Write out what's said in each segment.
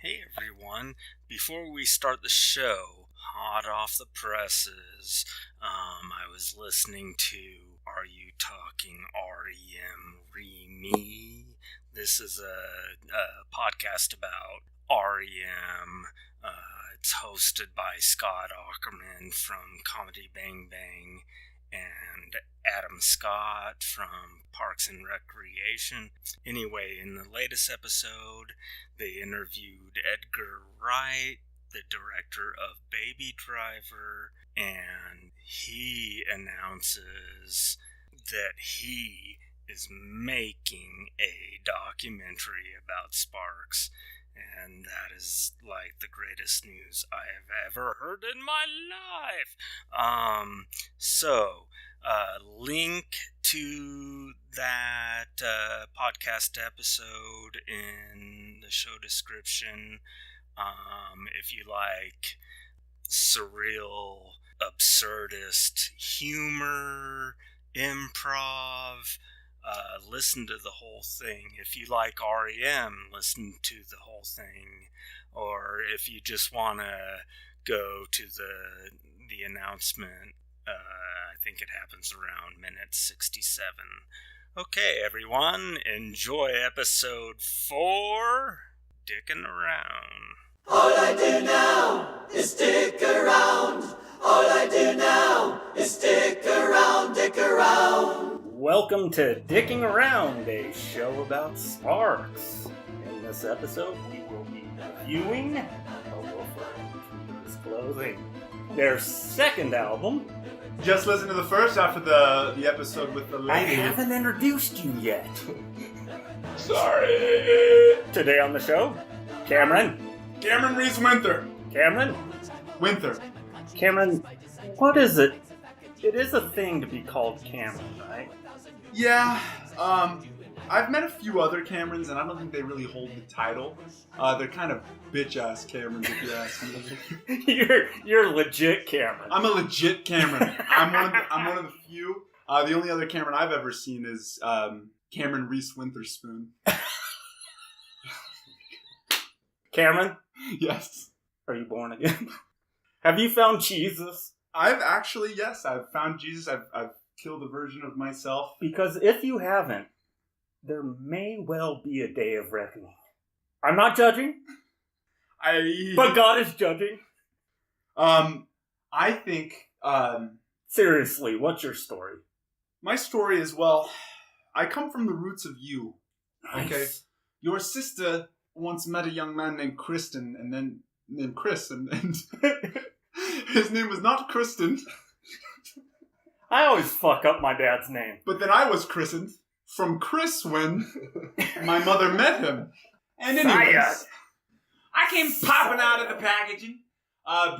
Hey everyone, before we start the show, hot off the presses, I was listening to Are You Talking REM Re-Me? This is a podcast about REM. It's hosted by Scott Aukerman from Comedy Bang Bang and Adam Scott from Parks and Recreation. Anyway, in the latest episode, they interviewed Edgar Wright, the director of Baby Driver, and he announces that he is making a documentary about Sparks. And that is like the greatest news I have ever heard in my life. Link to that podcast episode in the show description. If you like surreal, absurdist humor, improv, listen to the whole thing. If you like REM, listen to the whole thing. Or if you just want to go to the announcement, I think it happens around minute 67. Okay, everyone, enjoy episode 4, Dickin' Around. All I do now is stick around. All I do now is stick around, dick around. Welcome to Dicking Around, a show about Sparks. In this episode, we will be reviewing, disclosing their second album. Just listen to the first after the episode with the lady. I haven't introduced you yet. Sorry. Today on the show, Cameron Reese Winther. Cameron, what is it? It is a thing to be called Cameron, right? Yeah, I've met a few other Camerons, and I don't think they really hold the title. They're kind of bitch-ass Camerons, if you ask me. You're legit Cameron. I'm a legit Cameron. I'm one of the few. The only other Cameron I've ever seen is Cameron Reese Witherspoon. Cameron? Yes. Are you born again? Have you found Jesus? I've found Jesus. I've killed a version of myself. Because if you haven't, there may well be a day of reckoning. I'm not judging. But God is judging. I think, seriously, what's your story? My story is, well, I come from the roots of you. Nice. Okay? Your sister once met a young man named Chris, and his name was not Kristen. I always fuck up my dad's name. But then I was christened from Chris when my mother met him. And anyways, I came popping out of the packaging,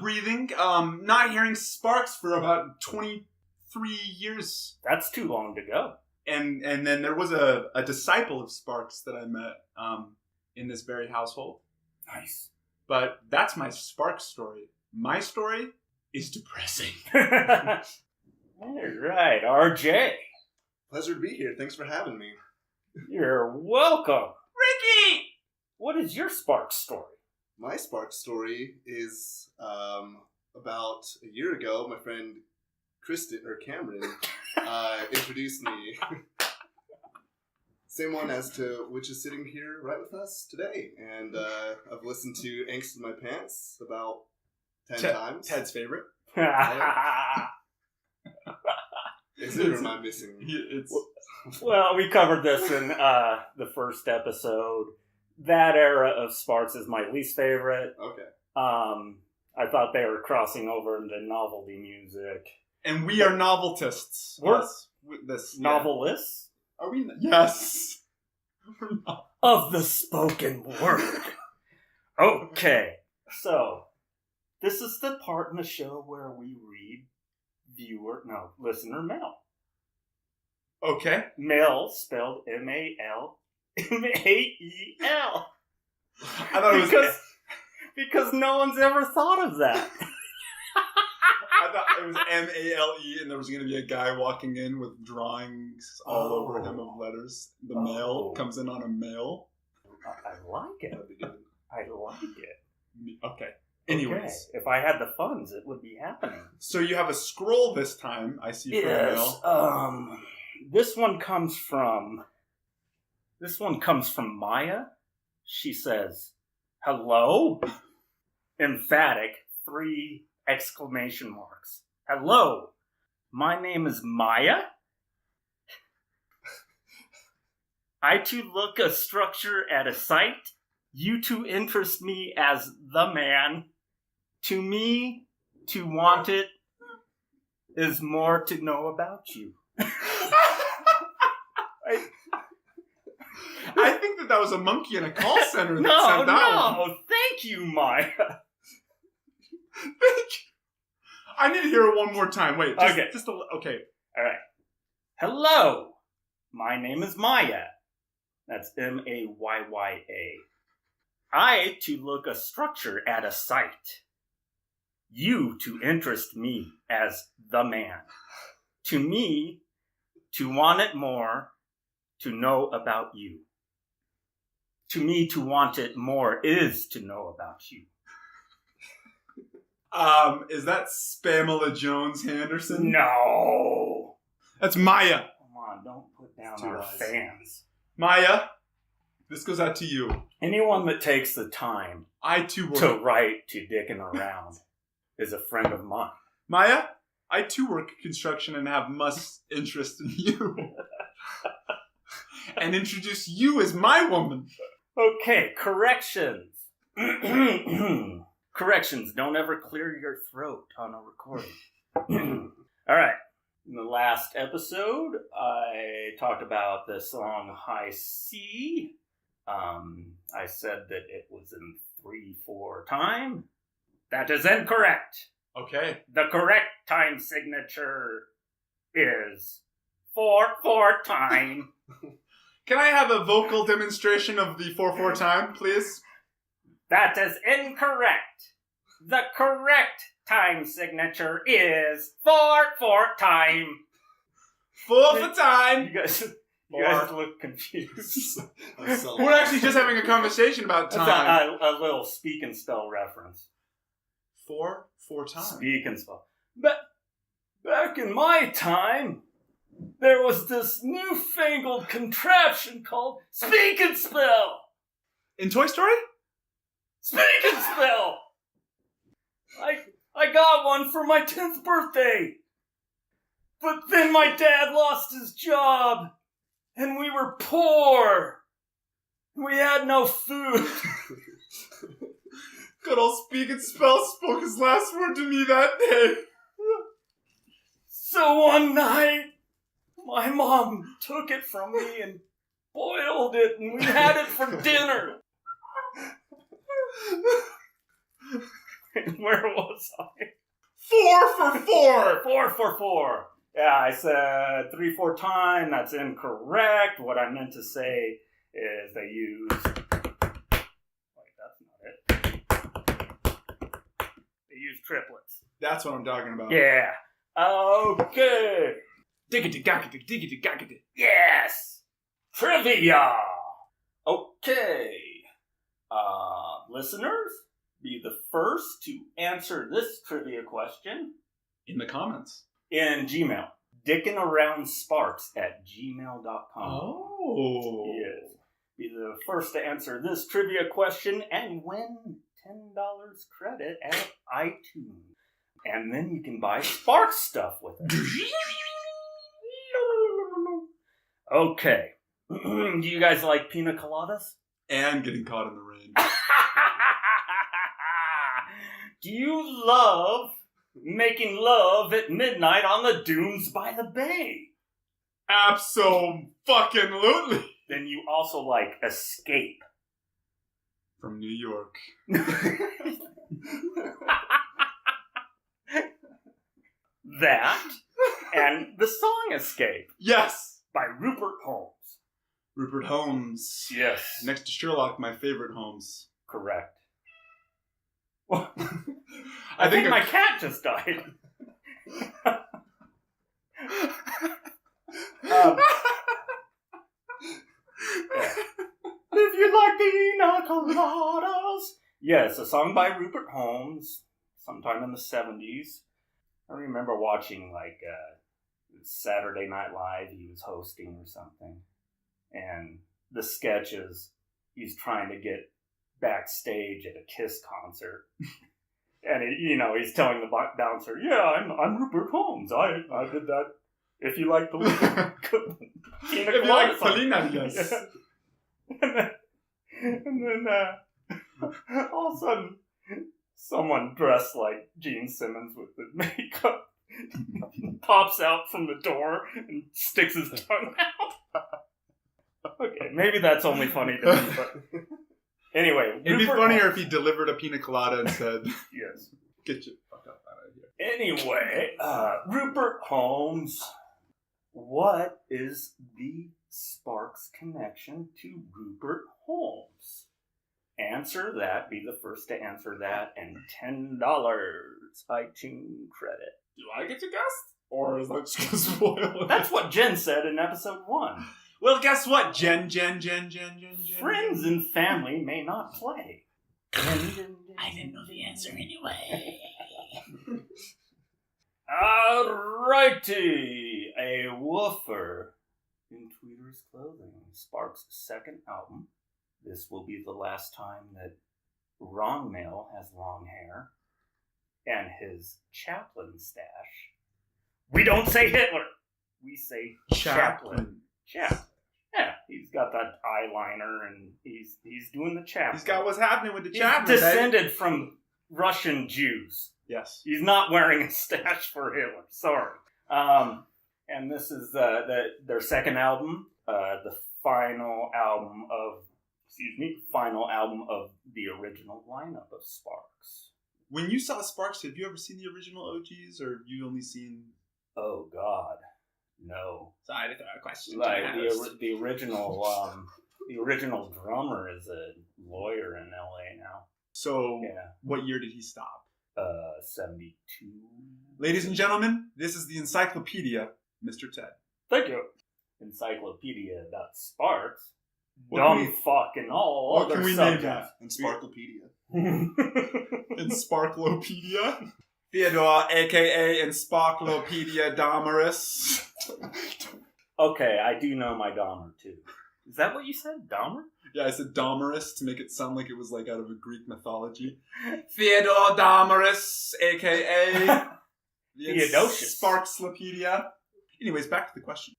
breathing, not hearing Sparks for about 23 years. That's too long to go. And then there was a disciple of Sparks that I met in this very household. Nice. But that's my Sparks story. My story is depressing. All right, RJ. Pleasure to be here. Thanks for having me. You're welcome. Ricky! What is your Sparks story? My spark story is about a year ago, my friend Cameron introduced me. Same one as to which is sitting here right with us today. And I've listened to Angst in My Pants about 10 times. Ted's favorite. Is it, or am I missing? Well, we covered this in the first episode. That era of Sparks is my least favorite. Okay. I thought they were crossing over into novelty music. And we are noveltists. Novelists? Are we? Yes. Of the spoken word. Okay. So, this is the part in the show where we read listener mail. Okay. Mail spelled M-A-L. M-A-E-L. I thought it was... Because no one's ever thought of that. I thought it was M-A-L-E and there was going to be a guy walking in with drawings all over him of letters. The mail comes in on a mail. I like it. I like it. Okay. Anyways. Okay. If I had the funds, it would be happening. So you have a scroll this time, I see from the mail. This one comes from Maya. She says, "Hello?" Emphatic, 3 exclamation marks. "Hello. My name is Maya. I too look a structure at a site. You too interest me as the man. To me, to want it is more to know about you." I think that was a monkey in a call center that No, sent that one. thank you, Maya. Thank you. I need to hear it one more time. Wait. Okay. Okay. All right. "Hello. My name is Maya." That's Mayya. "I to look a structure at a site. You to interest me as the man. To me, to want it more, to know about you. To me, to want it more is to know about you." Is that Spamela Jones Henderson? No. That's Maya. Come on, don't put down our fans. Maya, this goes out to you. Anyone that takes the time I too work. to write to Dickin Around is a friend of mine. Maya, I too work construction and have much interest in you. And introduce you as my woman. Okay, corrections. Corrections, don't ever clear your throat on a recording. All right. In the last episode, I talked about the song High C. I said that it was in 3/4 time. That is incorrect. Okay. The correct time signature is 4/4 time. Can I have a vocal demonstration of the 4/4 time, please? That is incorrect. The correct time signature is 4/4 time. 4/4 time. You guys look confused. We're actually just having a conversation about time. That's a little speak and spell reference. 4/4 time. Speak and spell. But back in my time, there was this newfangled contraption called Speak and Spell. In Toy Story? Speak and Spell. I got one for my 10th birthday. But then my dad lost his job. And we were poor. We had no food. Good old Speak and Spell spoke his last word to me that day. So one night, my mom took it from me and boiled it, and we had it for dinner. Where was I? 4/4. 4/4. Yeah, I said 3/4 time. That's incorrect. What I meant to say is they use... Wait, that's not it. They use triplets. That's what I'm talking about. Yeah. Okay. Diggity. Yes. Trivia. Okay. Listeners, be the first to answer this trivia question In the comments. in Gmail. dickinaroundsparks@gmail.com. Oh. Yes. Be the first to answer this trivia question and win $10 credit at iTunes. And then you can buy Sparks stuff with it. Okay. Do you guys like pina coladas? And getting caught in the rain. Do you love making love at midnight on the dunes by the bay? Abso-fucking-lutely. Then you also like Escape. From New York. That and the song Escape Yes. by Rupert Holmes. Rupert Holmes. Yes. Next to Sherlock, my favorite Holmes. Correct. I think my cat just died. Yeah. If you like pina coladas. Yes, a song by Rupert Holmes, sometime in the 70s. I remember watching, like, Saturday Night Live, he was hosting or something. And the sketch is he's trying to get backstage at a Kiss concert. And, he's telling the bouncer, yeah, I'm Rupert Holmes. I did that. If you like the pina colada, yes. And then all of a sudden, someone dressed like Gene Simmons with the makeup pops out from the door and sticks his tongue out. Okay, maybe that's only funny to me, but anyway. It'd be funnier if he delivered a pina colada and said, yes. Get your fuck up out of here. Anyway, Rupert Holmes. What is the Sparks connection to Rupert Holmes? Answer that. Be the first to answer that, and $10 iTunes credit. Do I get to guess? Or is that just going to spoil it? That's what Jen said in episode 1. Well, guess what, Jen. Friends and family may not play. I didn't know the answer anyway. Alrighty, a woofer in Tweeter's clothing. Sparks' second album. This will be the last time that Ron Male has long hair. And his Chaplin stash. We don't say Hitler. We say Chaplin. Chaplin. Yeah, he's got that eyeliner and he's doing the Chaplin. He's got what's happening with the He's Chaplin. descended from Russian Jews. Yes. He's not wearing a stash for Hitler. Sorry. And this is their second album, the final album of the original lineup of Sparks. When you saw Sparks, have you ever seen the original OGs, or have you only seen... Oh, God. No. Sorry to throw a question. Like, the original drummer is a lawyer in L.A. now. So, yeah. What year did he stop? 72. Ladies and gentlemen, this is the encyclopedia, Mr. Ted. Thank you. Encyclopedia about Sparks. What Dumb fucking all what other can we subjects. name that? Encyclopedia. Encyclopedia. Theodore, a.k.a. Encyclopedia Dahmerus. Okay, I do know my Dahmer, too. Is that what you said? Dahmer? Yeah, I said Dahmerus to make it sound like it was like out of a Greek mythology. Theodore Dahmerus, a.k.a. Theodosius. Sparkslopedia. Anyways, back to the question.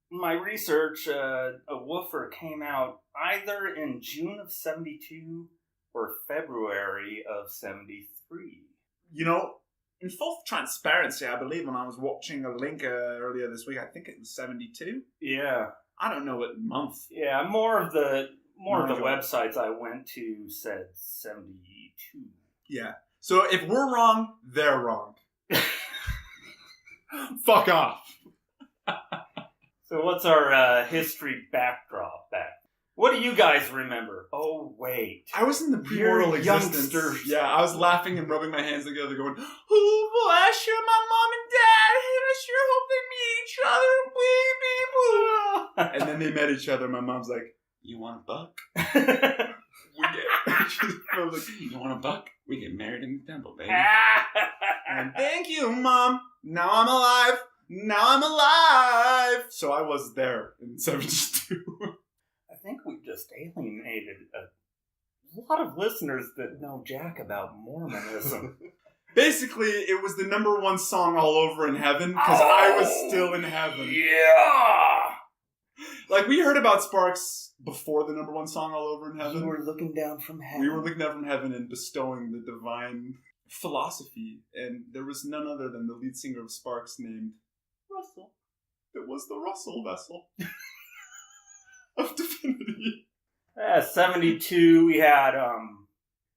My research, a woofer came out either in June of 72 or February of 73. You know, in full transparency, I believe when I was watching a link earlier this week, I think it was 72. Yeah. I don't know what month. Yeah, more of the websites I went to said 72. Yeah. So if we're wrong, they're wrong. Fuck off. So what's our history backdrop back? What do you guys remember? Oh, wait. I was in the premortal You're existence. youngsters. Yeah, I was laughing and rubbing my hands together going, oh boy, I sure my mom and dad, I sure hope they meet each other. Wee, bee, boo. And then they met each other. My mom's like, you want a buck? I was like, you want a buck? We get married in the temple, baby. And thank you, Mom. Now I'm alive. So I was there in 72. I think we just alienated a lot of listeners that know jack about Mormonism. Basically, it was the #1 song all over in heaven because I was still in heaven. Yeah! Like, we heard about Sparks before the #1 song all over in heaven. You were looking down from heaven. We were looking down from heaven and bestowing the divine philosophy. And there was none other than the lead singer of Sparks named Russell. It was the Russell vessel of divinity. 72, we had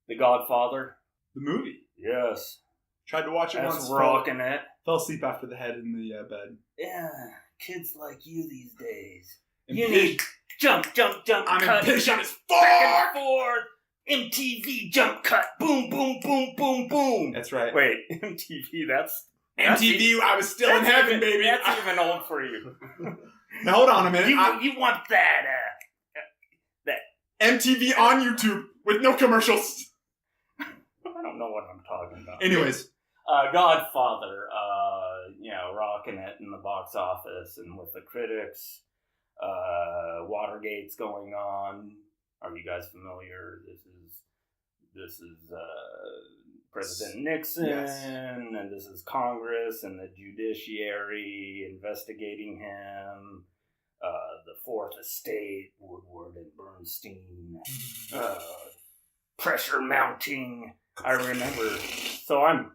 The Godfather. The movie. Yes. Tried to watch it That's once. rocking it. Fell asleep after the head in the bed. Yeah, kids like you these days. And You need jump, I'm cut, impatient as back and fuck! forth. MTV jump cut, boom, boom, boom, boom, boom. That's right. Wait, MTV, that's MTV, I was still in heaven, baby. That's even old for you. Now hold on a minute. You want that MTV on YouTube with no commercials. I don't know what I'm talking about. Anyways. Godfather, rocking it in the box office and with the critics. Watergate's going on. Are you guys familiar? This is President Nixon, yes. And this is Congress and the judiciary investigating him. The Fourth Estate, Woodward and Bernstein, pressure mounting. I remember. So I'm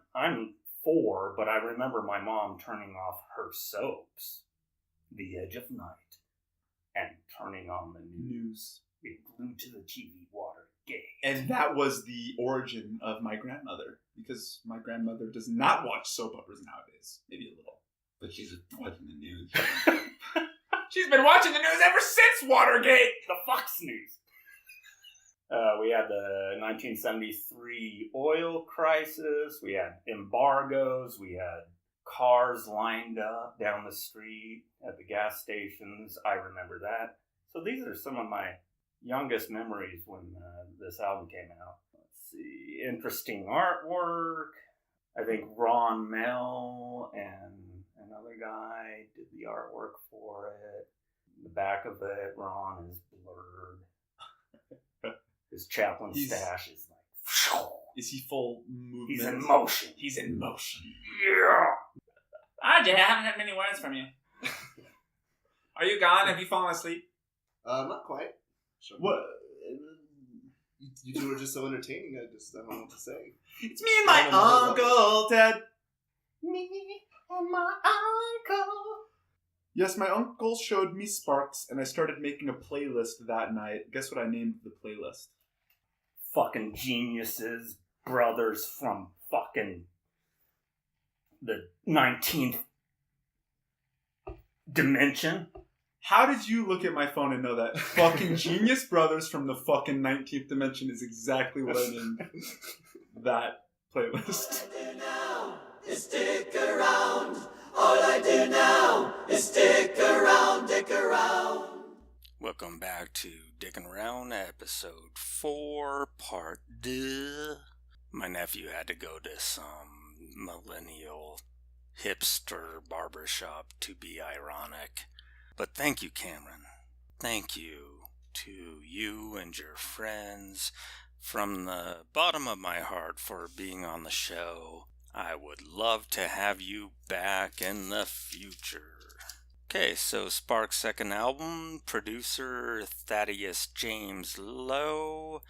4, but I remember my mom turning off her soaps, The Edge of Night, and turning on the news. Being glued to the TV, Watergate. And that was the origin of my grandmother, because my grandmother does not watch soap operas nowadays. Maybe a little, but she's watching the news. She's been watching the news ever since Watergate. The Fox News. We had the 1973 oil crisis. We had embargoes. We had cars lined up down the street at the gas stations. I remember that. So these are some of my youngest memories when this album came out. Let's see. Interesting artwork. I think Ron Mell and another guy did the artwork for it. The back of it, Ron is blurred. His Chaplin stash is like... Is he full movement? He's in motion. He's in motion. Yeah. Jay, I haven't had many words from you. Are you gone? Have you fallen asleep? Not quite. Sure. What? You two are just so entertaining. I don't know what to say. It's me and my Uncle Ted. Me and my uncle. Yes, my uncle showed me Sparks, and I started making a playlist that night. Guess what I named the playlist? Fucking geniuses, brothers from fucking the 19th dimension. How did you look at my phone and know that fucking genius brothers from the fucking 19th dimension is exactly what I named that playlist? All I do now is stick around. All I do now is stick around, dick around. Welcome back to Dickin Around, episode 4, part 2. My nephew had to go to some millennial hipster barbershop to be ironic. But thank you, Cameron. Thank you to you and your friends from the bottom of my heart for being on the show. I would love to have you back in the future. Okay, so Sparks' second album, producer Thaddeus James Lowe.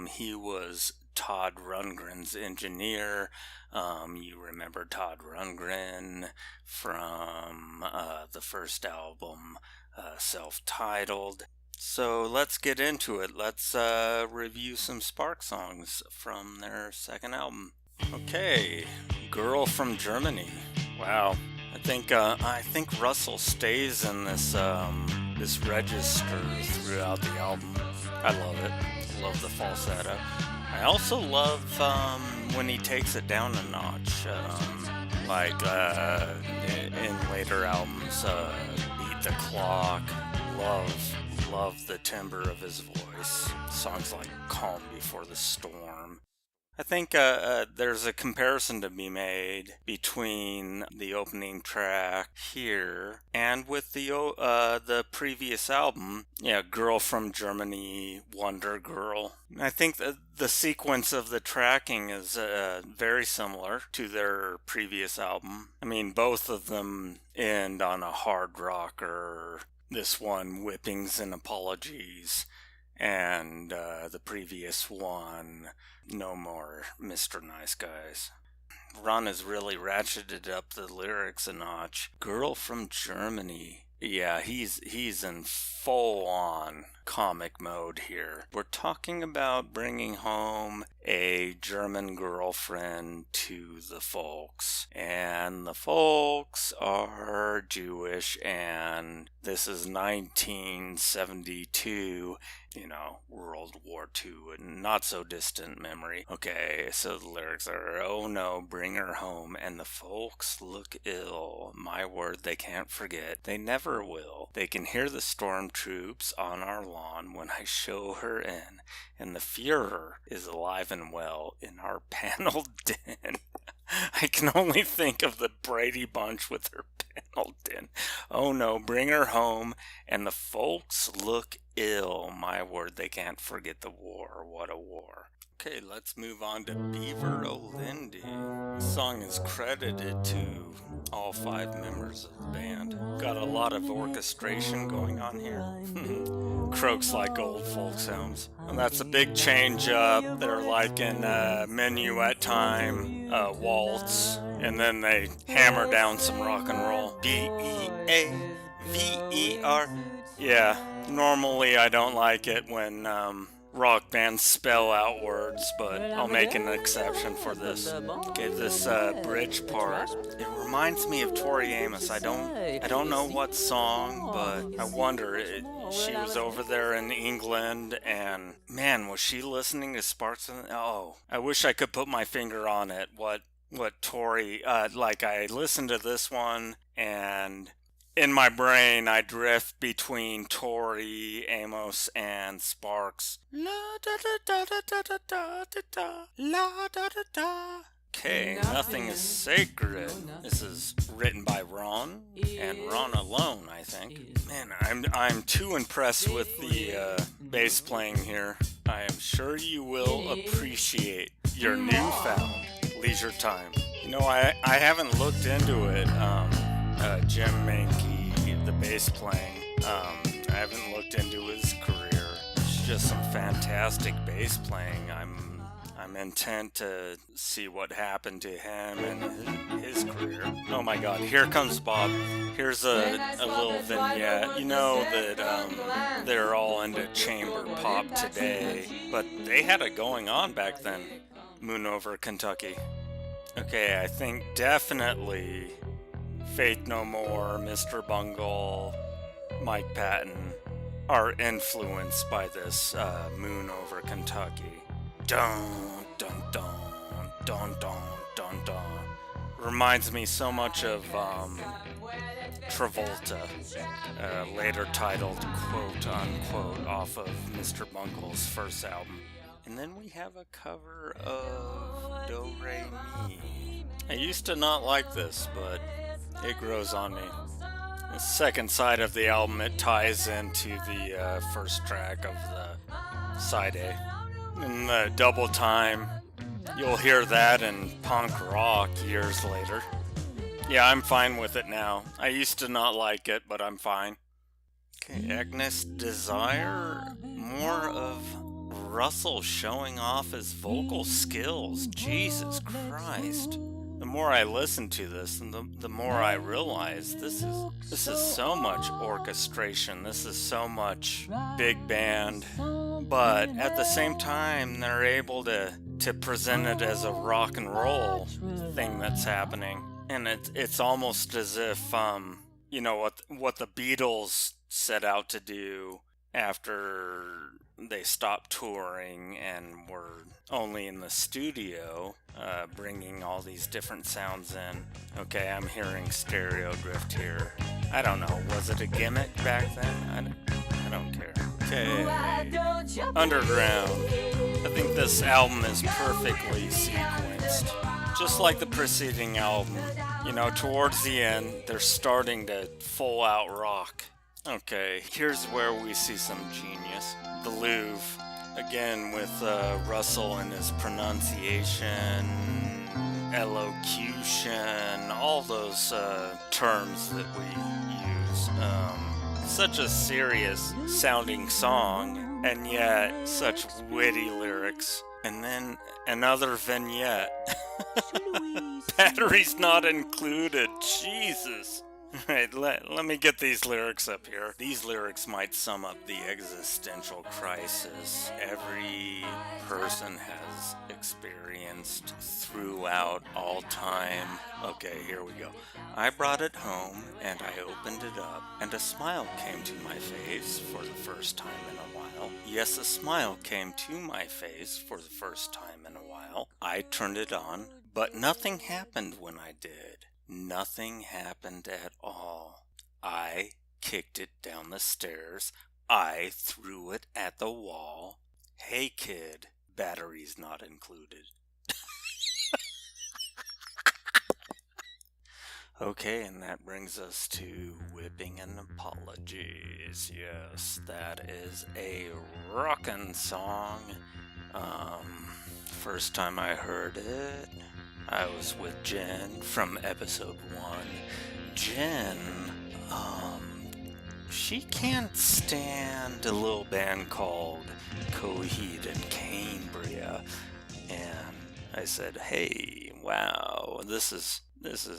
He was Todd Rundgren's engineer. You remember Todd Rundgren from the first album, self-titled. So let's get into it. Let's review some Sparks songs from their second album. Okay, Girl from Germany. Wow. I think Russell stays in this register throughout the album. I love it. Love the falsetto. I also love when he takes it down a notch, in later albums. Beat the Clock. Love the timbre of his voice. Songs like Calm Before the Storm. I think there's a comparison to be made between the opening track here and with the previous album, Girl from Germany, Wonder Girl. I think the sequence of the tracking is very similar to their previous album. I mean, both of them end on a hard rocker. This one, Whippings and Apologies, and the previous one, No More Mr. Nice Guys. Ron has really ratcheted up the lyrics a notch. Girl from Germany. Yeah, he's in full-on comic mode here. We're talking about bringing home a German girlfriend to the folks. And the folks are Jewish, and this is 1972, World War II, and not so distant memory. Okay, so the lyrics are, oh no, bring her home, and the folks look ill. My word, they can't forget. They never will. They can hear the storm troops on our salon when I show her in, and the Fuhrer is alive and well in our paneled den. I can only think of the Brady Bunch with her paneled den. Oh no, bring her home, and the folks look ill. My word, they can't forget the war. What a war. Okay, let's move on to Beaver O'Lindy. This song is credited to all 5 members of the band. Got a lot of orchestration going on here. Croaks like old folk sounds. And that's a big change up. They're like in minuet time, waltz, and then they hammer down some rock and roll. B-E-A-V-E-R. Yeah, normally I don't like it when rock bands spell out words, but I'll make an exception for this. Okay, this bridge part, it reminds me of Tori Amos. I don't know what song, but I wonder, she was over there in England, and man, was she listening to Sparks? Oh, I wish I could put my finger on it. What Tori, like I listened to this one, and in my brain, I drift between Tori Amos and Sparks. La da da da da da da da da la da da da. Okay, Nothing is Sacred. This is written by Ron, and Ron alone, I think. Man, I'm too impressed with the bass playing here. I am sure you will appreciate your newfound leisure time. You know, I haven't looked into it. Jim Mankey, the bass playing. I haven't looked into his career. It's just some fantastic bass playing. I'm intent to see what happened to him and his career. Oh my God, here comes Bob. Here's a little vignette. You know that they're all into chamber pop today, but they had it going on back then. Moon Over Kentucky. Okay, I think definitely Faith No More, Mr. Bungle, Mike Patton are influenced by this Moon Over Kentucky. Dun, dun, dun, dun, dun, dun, dun. Reminds me so much of Travolta, later titled Quote Unquote off of Mr. Bungle's first album. And then we have a cover of Do Re Mi. I used to not like this, but it grows on me. The second side of the album, it ties into the first track of the side A. In the double time, you'll hear that in punk rock years later. Yeah, I'm fine with it now. I used to not like it, but I'm fine. Okay, Agnes Desire, more of Russell showing off his vocal skills. Jesus Christ. The more I listen to this, and the more I realize this is so much orchestration. This is so much big band. But at the same time, they're able to present it as a rock and roll thing that's happening. And it's almost as if, you know, what the Beatles set out to do after they stopped touring and were only in the studio, bringing all these different sounds in. Okay, I'm hearing stereo drift here. I don't know, was it a gimmick back then? I don't care. Okay, Underground. I think this album is perfectly sequenced. Just like the preceding album. You know, towards the end, they're starting to full out rock. Okay, here's where we see some genius. The Louvre, again with Russell and his pronunciation, elocution, all those terms that we use. Such a serious sounding song, and yet such witty lyrics. And then another vignette. Batteries not included. Jesus. Alright, let me get these lyrics up here. These lyrics might sum up the existential crisis every person has experienced throughout all time. Okay, here we go. I brought it home, and I opened it up, and a smile came to my face for the first time in a while. Yes, a smile came to my face for the first time in a while. I turned it on, but nothing happened when I did. Nothing happened at all. I kicked it down the stairs. I threw it at the wall. Hey kid, batteries not included. Okay, and that brings us to whipping and apologies. Yes, that is a rockin' song. First time I heard it, I was with Jen from episode 1. Jen, she can't stand a little band called Coheed and Cambria. And I said, hey, wow, this is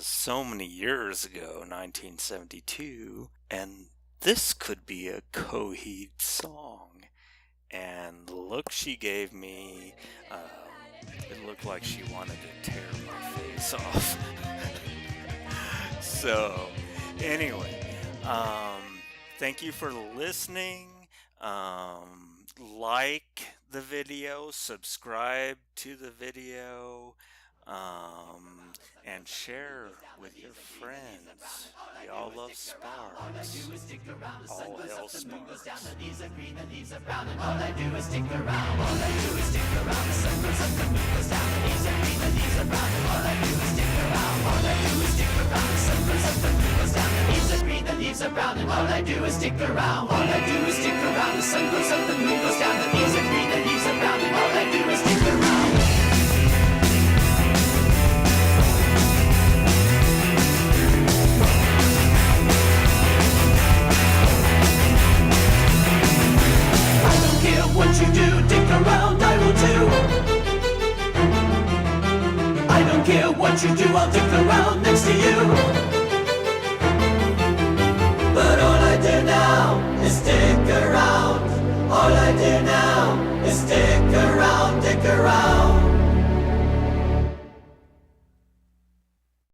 so many years ago, 1972, and this could be a Coheed song. And the look she gave me, it looked like she wanted to tear my face off. So, anyway, thank you for listening. Like the video, subscribe to the video, and share with your friends. We all love Sparks. All hell Sparks. The leaves are brown and all I do is stick around. All I do is stick around. The sun goes up, the moon goes down. The leaves are green, the leaves are brown, and all I do is stick around. I don't care what you do, dick around, I will do. I don't care what you do, I'll dick around next to you.